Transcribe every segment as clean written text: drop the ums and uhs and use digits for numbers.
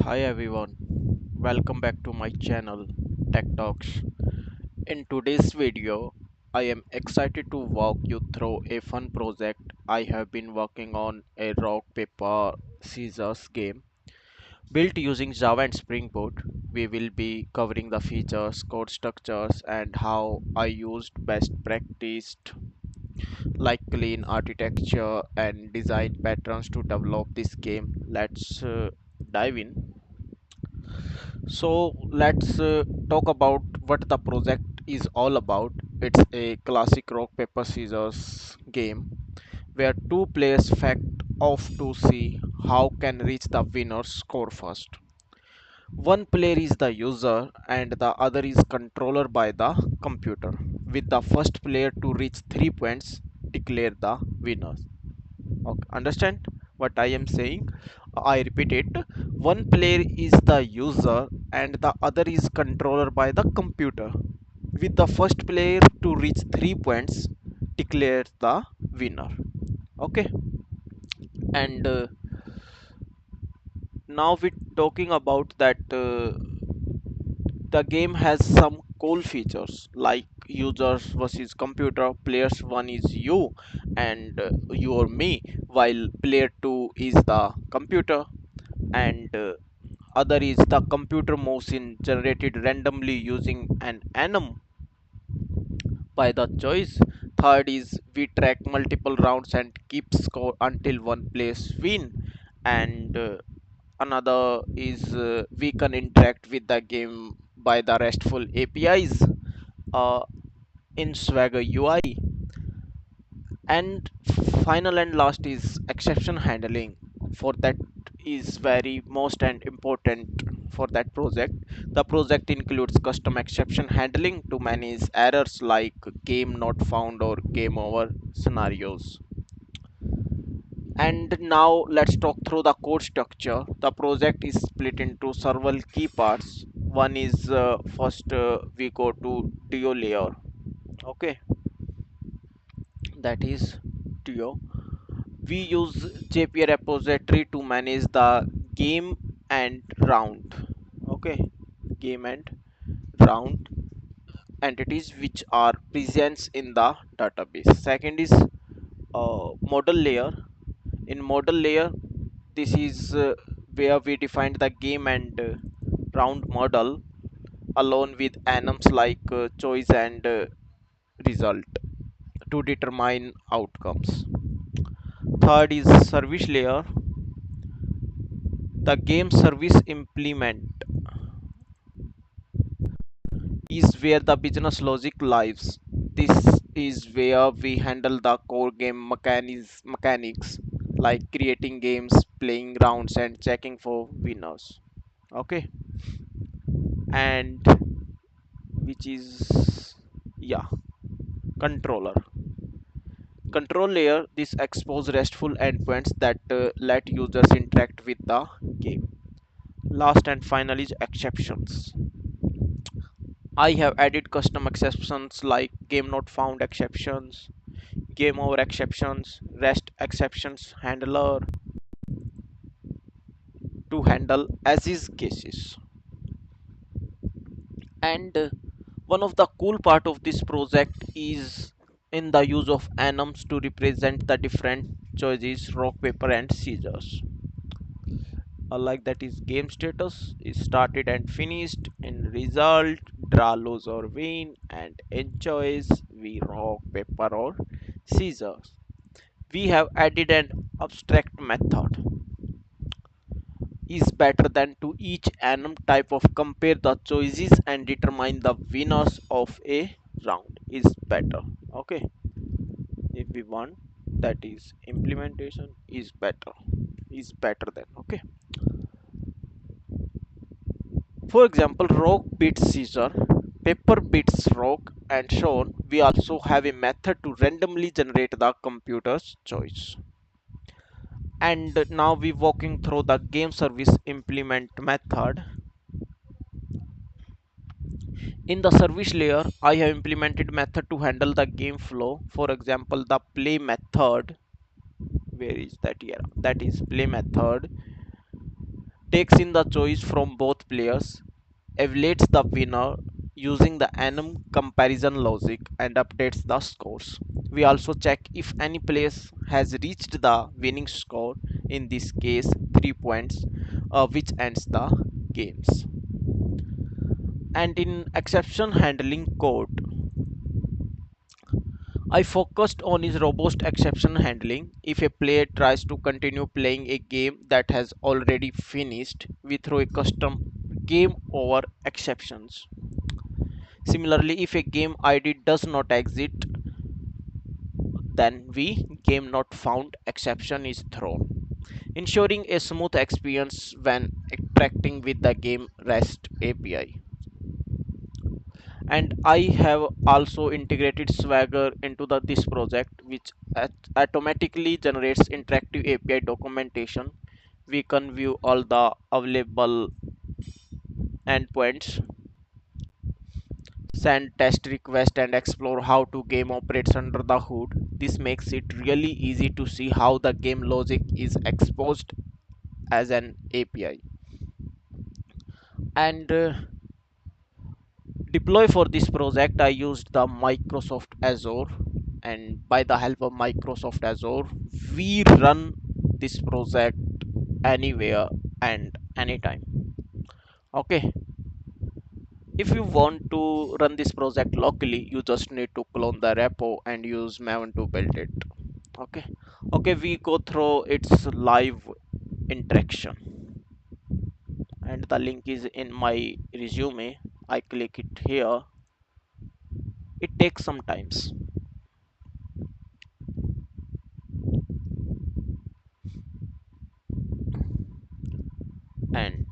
Hi everyone, welcome back to my channel Tech Talks. In today's video, I am excited to walk you through a fun project I have been working on, a rock paper scissors game built using Java and Spring Boot. We will be covering the features, code structures and how I used best practiced like clean architecture and design patterns to develop this game. Let's dive in. So let's talk about what the project is all about. It's a classic rock paper scissors game where two players fact off to see how can reach the winner's score first. One player is the user and the other is controller by the computer. With the first player to reach 3 points, declare the winner. Okay, understand what I am saying? I repeat it. One player is the user and the other is controller by the computer. With the first player to reach 3 points, declare the winner. Okay, and now we're talking about that the game has some cool features like users versus computer. Players 1 is you and you or me, while player 2 is the computer and other is the computer moves in generated randomly using an enum by the choice. Third is we track multiple rounds and keep score until one place win, and another is we can interact with the game by the RESTful APIs uh, in Swagger UI. And final and last is exception handling. For that is very most and important for that project. The project includes custom exception handling to manage errors like game not found or game over scenarios. And now let's talk through the code structure. The project is split into several key parts. One is first we go to DO layer. Okay, that is DO. We use JPA repository to manage the game and round. Okay, game and round entities which are present in the database. Second is model layer. In model layer, this is where we defined the game and round model along with enums like choice and result to determine outcomes. Third is service layer. The game service implement is where the business logic lives. This is where we handle the core game mechanics like creating games, playing rounds, and checking for winners. Okay, and which is yeah, controller. Control layer. This expose RESTful endpoints that let users interact with the game. Last and final is exceptions. I have added custom exceptions like game not found exceptions, game over exceptions, rest exceptions handler to handle as is cases. And one of the cool part of this project is in the use of enums to represent the different choices rock paper and scissors. Like that is game status is started and finished, in result draw lose or win, and in choice we rock paper or scissors. We have added an abstract method is better than to each enum type of compare the choices and determine the winners of a round is better. Okay, if we want that is implementation is better than. Okay, for example, rock beats scissor, paper beats rock, and so on. We also have a method to randomly generate the computer's choice. And now we walking through the game service implement method. In the service layer, I have implemented method to handle the game flow. For example, the play method. Where is that here? That is play method. takes in the choice from both players, evaluates the winner using the enum comparison logic, and updates the scores. We also check if any place has reached the winning score, in this case 3 points, which ends the games. And in exception handling code, I focused on his robust exception handling. If a player tries to continue playing a game that has already finished, we throw a custom game over exceptions. Similarly, if a game ID does not exist, then we game not found exception is thrown, ensuring a smooth experience when interacting with the game REST API. And I have also integrated Swagger into this project, which automatically generates interactive API documentation. We can view all the available endpoints, send test request, and explore how to game operates under the hood. This makes it really easy to see how the game logic is exposed as an API. And deploy for this project, I used the Microsoft Azure, and by the help of Microsoft Azure, we run this project anywhere and anytime. Okay, if you want to run this project locally, you just need to clone the repo and use Maven to build it. Okay, okay, we go through its live interaction, and the link is in my resume. I click it here. It takes some times. And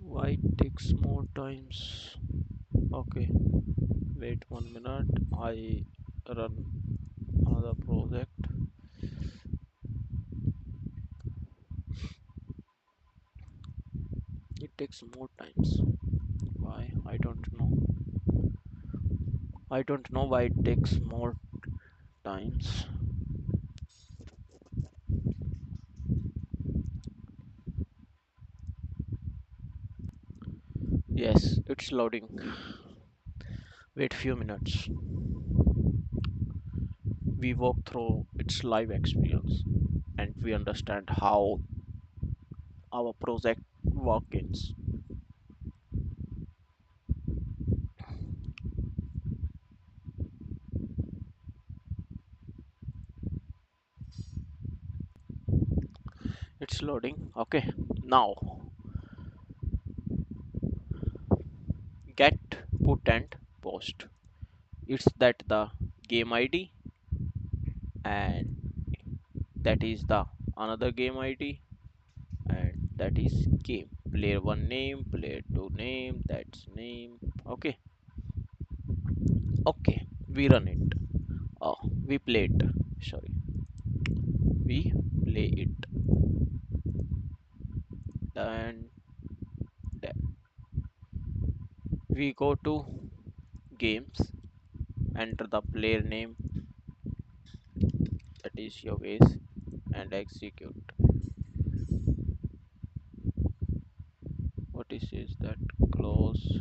why it takes more times? Okay, wait 1 minute. I run another project. It takes more times. Why? I don't know why it takes more times. Yes, it's loading. Wait few minutes. We walk through its live experience and we understand how our project works. It's loading. Okay, now get, put, and post. It's that the game ID, and that is the another game ID, and that is game. Player 1 name, player 2 name, that's name. Okay, okay, we run it. Oh, we play it. Sorry, we play it. And then we go to games, enter the player name, that is Yogesh, and execute. What is that? Close.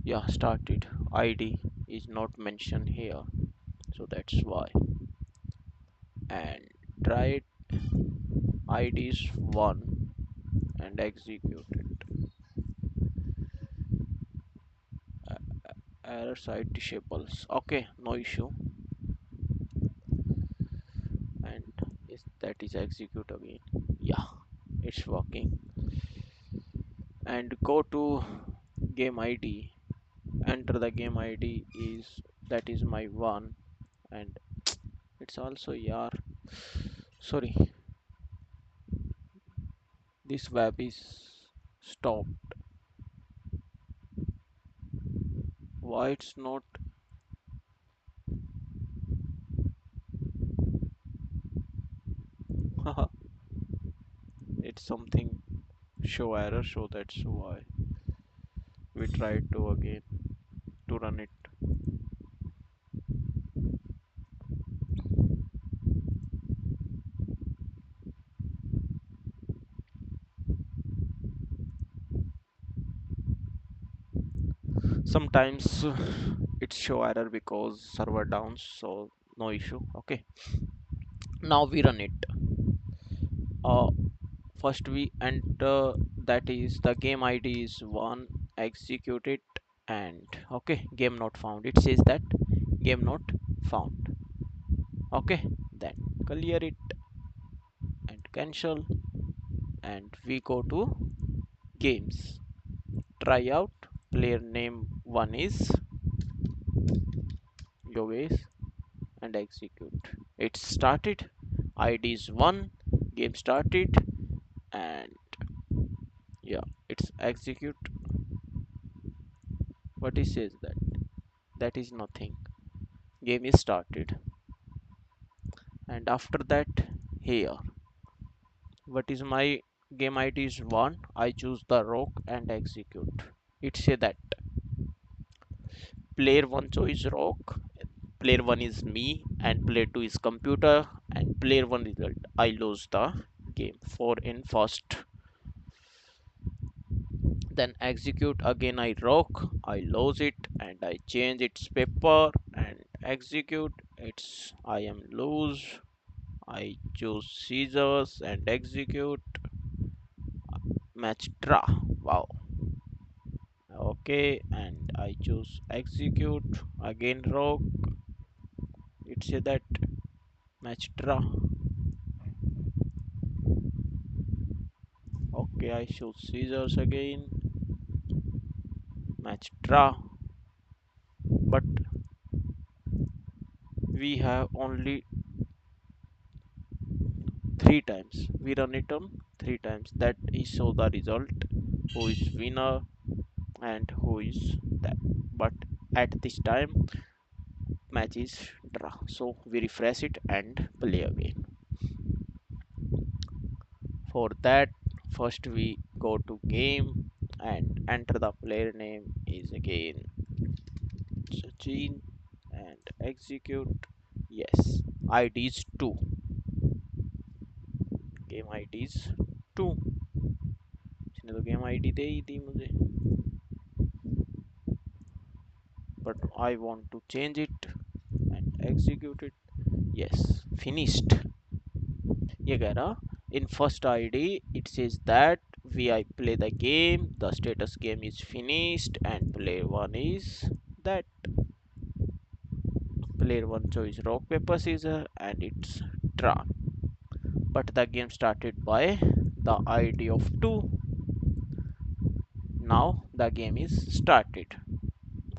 Yeah, started. ID is not mentioned here, so that's why. And try it. ID is 1 and execute it. Error site disables. Okay, no issue. And is that is execute again. Yeah, it's working. And go to game ID. Enter the game ID is that is my 1, and it's also, yeah, Sorry, this web is stopped. Why it's not? It's something show error, so that's why we try to again to run it. Sometimes it show error because server down, so no issue. Okay, now we run it. uh, First we enter, that is the game id is 1, execute it, and okay, game not found, it says that game not found. Okay, then clear it and cancel, and we go to games, try out. Player name 1 is Yogesh, and execute. It started, id is 1, game started, and yeah, it's execute. What it says that that is nothing, game is started. And after that, here, what is my game id is 1, I choose the rock and execute. It say that player 1 choice rock, player 1 is me, and player 2 is computer, and player 1 result I lose the game. For in first, then execute again, I rock, I lose it, and I change its paper and execute. It's I am lose, I choose scissors and execute. Match draw. Wow. Okay, and I choose execute again, rock. It say that match draw. Okay, I choose scissors again, match draw. But we have only three times. We run it on three times. That is show the result, who is winner and who is that. But at this time, match is draw. So we refresh it and play again. For that, first we go to game and enter the player name is again Sachin, and execute. Yes, id is 2, game id is 2. इसने तो game ID दे ही दी मुझे, but I want to change it and execute it. Yes, finished. ये कह रहा, in first id it says that we I play the game, the status game is finished, and player 1 is that player 1 choice rock paper scissors and it's draw. But the game started by the id of 2. Now the game is started.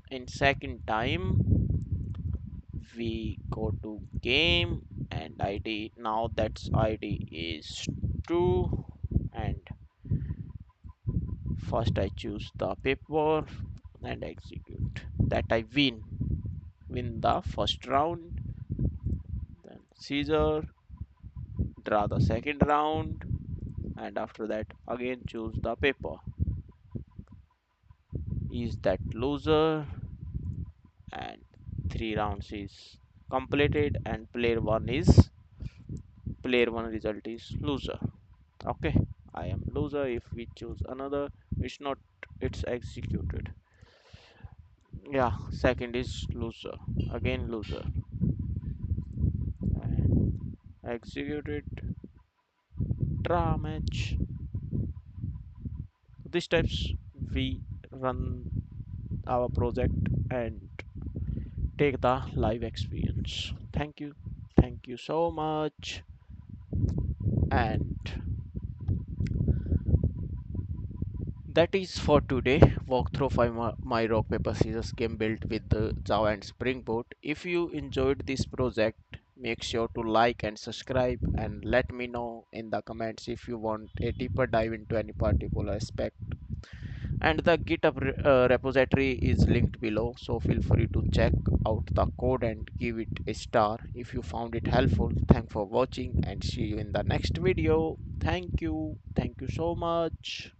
In second time, we go to game and id, now that's id is 2, and first I choose the paper and execute. That I win the first round. Then scissor, draw the second round, and after that again choose the paper. Is that loser, and three rounds is completed, and player one result is loser. Okay, I am loser. If we choose another, it's not, it's executed. Yeah, second is loser, again loser, and executed, draw match. These types we run our project and take the live experience. Thank you so much. And that is for today. Walkthrough of my rock paper scissors game built with the Java and Spring Boot. If you enjoyed this project, Make sure to like and subscribe, and let me know in the comments if you want a deeper dive into any particular aspect. And the GitHub repository is linked below, so feel free to check out the code and give it a star if you found it helpful. Thanks for watching, and see you in the next video. Thank you so much.